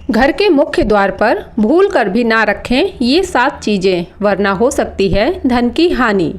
घर के मुख्य द्वार पर भूल कर भी ना रखें ये 7 चीज़ें, वरना हो सकती है धन की हानि।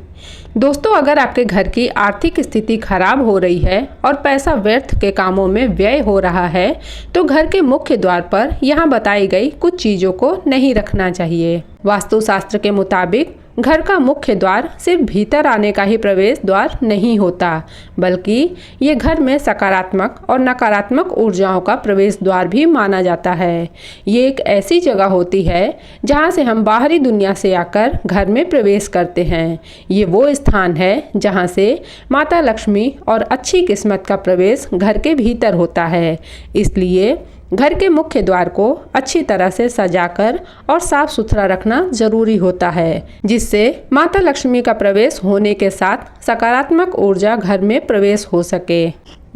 दोस्तों, अगर आपके घर की आर्थिक स्थिति खराब हो रही है और पैसा व्यर्थ के कामों में व्यय हो रहा है, तो घर के मुख्य द्वार पर यहाँ बताई गई कुछ चीज़ों को नहीं रखना चाहिए। वास्तुशास्त्र के मुताबिक घर का मुख्य द्वार सिर्फ भीतर आने का ही प्रवेश द्वार नहीं होता, बल्कि ये घर में सकारात्मक और नकारात्मक ऊर्जाओं का प्रवेश द्वार भी माना जाता है। ये एक ऐसी जगह होती है जहाँ से हम बाहरी दुनिया से आकर घर में प्रवेश करते हैं। ये वो स्थान है जहाँ से माता लक्ष्मी और अच्छी किस्मत का प्रवेश घर के भीतर होता है। इसलिए घर के मुख्य द्वार को अच्छी तरह से सजाकर और साफ सुथरा रखना जरूरी होता है, जिससे माता लक्ष्मी का प्रवेश होने के साथ सकारात्मक ऊर्जा घर में प्रवेश हो सके।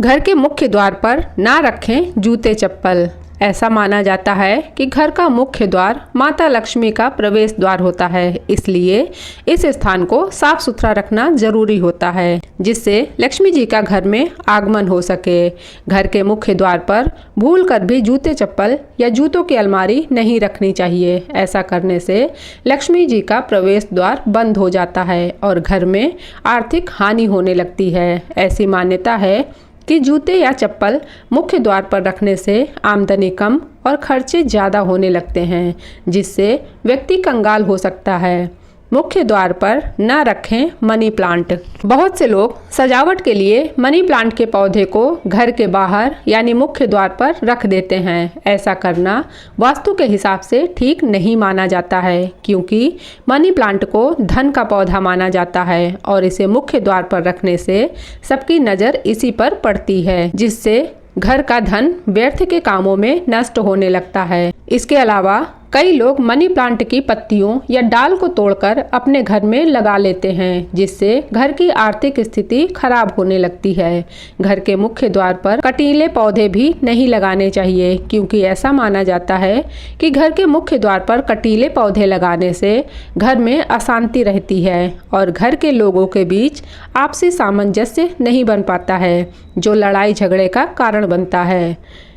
घर के मुख्य द्वार पर ना रखें जूते चप्पल। ऐसा माना जाता है कि घर का मुख्य द्वार माता लक्ष्मी का प्रवेश द्वार होता है, इसलिए इस स्थान को साफ सुथरा रखना जरूरी होता है, जिससे लक्ष्मी जी का घर में आगमन हो सके। घर के मुख्य द्वार पर भूल कर भी जूते चप्पल या जूतों की अलमारी नहीं रखनी चाहिए। ऐसा करने से लक्ष्मी जी का प्रवेश द्वार बंद हो जाता है और घर में आर्थिक हानि होने लगती है। ऐसी मान्यता है कि जूते या चप्पल मुख्य द्वार पर रखने से आमदनी कम और खर्चे ज़्यादा होने लगते हैं, जिससे व्यक्ति कंगाल हो सकता है। मुख्य द्वार पर न रखें मनी प्लांट। बहुत से लोग सजावट के लिए मनी प्लांट के पौधे को घर के बाहर यानी मुख्य द्वार पर रख देते हैं। ऐसा करना वास्तु के हिसाब से ठीक नहीं माना जाता है, क्योंकि मनी प्लांट को धन का पौधा माना जाता है और इसे मुख्य द्वार पर रखने से सबकी नज़र इसी पर पड़ती है, जिससे घर का धन व्यर्थ के कामों में नष्ट होने लगता है। इसके अलावा कई लोग मनी प्लांट की पत्तियों या डाल को तोड़कर अपने घर में लगा लेते हैं, जिससे घर की आर्थिक स्थिति खराब होने लगती है। घर के मुख्य द्वार पर कटीले पौधे भी नहीं लगाने चाहिए, क्योंकि ऐसा माना जाता है कि घर के मुख्य द्वार पर कटीले पौधे लगाने से घर में अशांति रहती है और घर के लोगों के बीच आपसी सामंजस्य नहीं बन पाता है, जो लड़ाई झगड़े का कारण बनता है।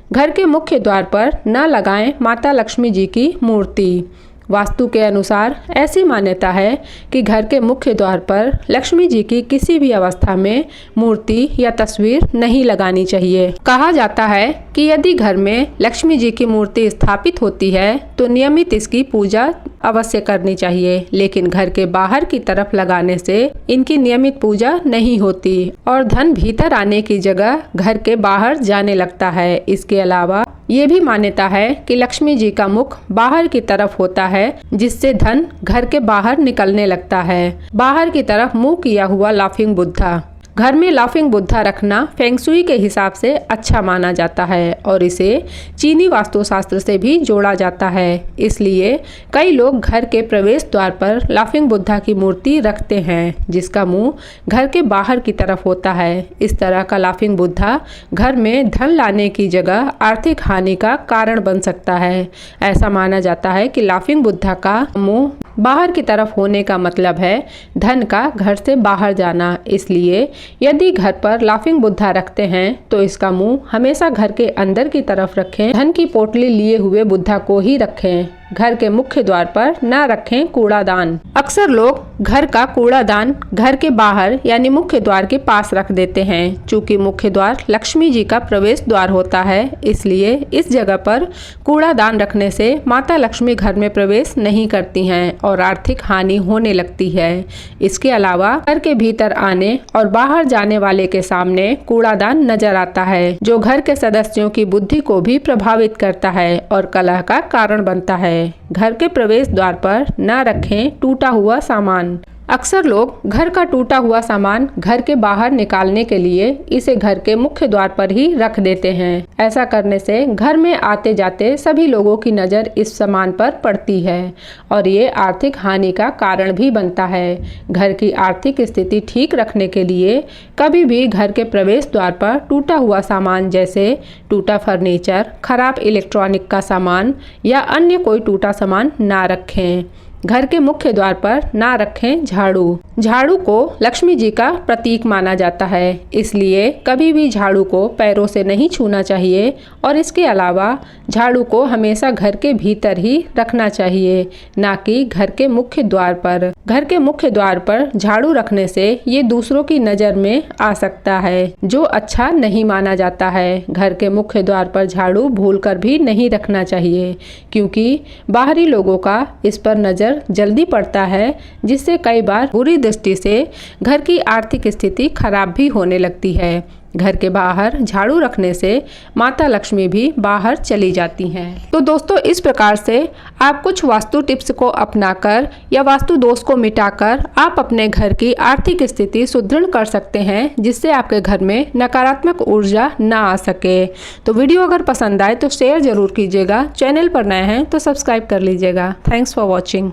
घर के मुख्य द्वार पर न लगाएं माता लक्ष्मी जी की मूर्ति। वास्तु के अनुसार ऐसी मान्यता है कि घर के मुख्य द्वार पर लक्ष्मी जी की किसी भी अवस्था में मूर्ति या तस्वीर नहीं लगानी चाहिए। कहा जाता है कि यदि घर में लक्ष्मी जी की मूर्ति स्थापित होती है तो नियमित इसकी पूजा अवश्य करनी चाहिए, लेकिन घर के बाहर की तरफ लगाने से इनकी नियमित पूजा नहीं होती और धन भीतर आने की जगह घर के बाहर जाने लगता है। इसके अलावा ये भी मान्यता है कि लक्ष्मी जी का मुख बाहर की तरफ होता है, जिससे धन घर के बाहर निकलने लगता है। बाहर की तरफ मुंह किया हुआ लाफिंग बुद्धा। घर में लाफिंग बुद्धा रखना फेंगशुई के हिसाब से अच्छा माना जाता है और इसे चीनी वास्तुशास्त्र से भी जोड़ा जाता है। इसलिए कई लोग घर के प्रवेश द्वार पर लाफिंग बुद्धा की मूर्ति रखते हैं, जिसका मुंह घर के बाहर की तरफ होता है। इस तरह का लाफिंग बुद्धा घर में धन लाने की जगह आर्थिक हानि का कारण बन सकता है। ऐसा माना जाता है कि लाफिंग बुद्धा का मुंह बाहर की तरफ होने का मतलब है धन का घर से बाहर जाना। इसलिए यदि घर पर लाफिंग बुद्धा रखते हैं तो इसका मुंह हमेशा घर के अंदर की तरफ रखें। धन की पोटली लिए हुए बुद्धा को ही रखें। घर के मुख्य द्वार पर न रखें कूड़ादान। अक्सर लोग घर का कूड़ादान घर के बाहर यानी मुख्य द्वार के पास रख देते हैं। चूंकि मुख्य द्वार लक्ष्मी जी का प्रवेश द्वार होता है, इसलिए इस जगह पर कूड़ादान रखने से माता लक्ष्मी घर में प्रवेश नहीं करती हैं और आर्थिक हानि होने लगती है। इसके अलावा घर के भीतर आने और बाहर जाने वाले के सामने कूड़ादान नजर आता है, जो घर के सदस्यों की बुद्धि को भी प्रभावित करता है और कलह का कारण बनता है। घर के प्रवेश द्वार पर न रखें टूटा हुआ सामान। अक्सर लोग घर का टूटा हुआ सामान घर के बाहर निकालने के लिए इसे घर के मुख्य द्वार पर ही रख देते हैं। ऐसा करने से घर में आते जाते सभी लोगों की नज़र इस सामान पर पड़ती है और ये आर्थिक हानि का कारण भी बनता है। घर की आर्थिक स्थिति ठीक रखने के लिए कभी भी घर के प्रवेश द्वार पर टूटा हुआ सामान जैसे टूटा फर्नीचर, खराब इलेक्ट्रॉनिक का सामान या अन्य कोई टूटा सामान ना रखें। घर के मुख्य द्वार पर ना रखें झाड़ू। झाड़ू को लक्ष्मी जी का प्रतीक माना जाता है, इसलिए कभी भी झाड़ू को पैरों से नहीं छूना चाहिए और इसके अलावा झाड़ू को हमेशा घर के भीतर ही रखना चाहिए, ना कि घर के मुख्य द्वार पर। घर के मुख्य द्वार पर झाड़ू रखने से ये दूसरों की नज़र में आ सकता है, जो अच्छा नहीं माना जाता है। घर के मुख्य द्वार पर झाड़ू भूलकर भी नहीं रखना चाहिए, क्योंकि बाहरी लोगों का इस पर नज़र जल्दी पड़ता है, जिससे कई बार बुरी दृष्टि से घर की आर्थिक स्थिति खराब भी होने लगती है। घर के बाहर झाड़ू रखने से माता लक्ष्मी भी बाहर चली जाती हैं। तो दोस्तों, इस प्रकार से आप कुछ वास्तु टिप्स को अपनाकर या वास्तु दोष को मिटाकर आप अपने घर की आर्थिक स्थिति सुदृढ़ कर सकते हैं, जिससे आपके घर में नकारात्मक ऊर्जा ना आ सके। तो वीडियो अगर पसंद आए तो शेयर जरूर कीजिएगा। चैनल पर नए हैं तो सब्सक्राइब कर लीजिएगा। Thanks for watching.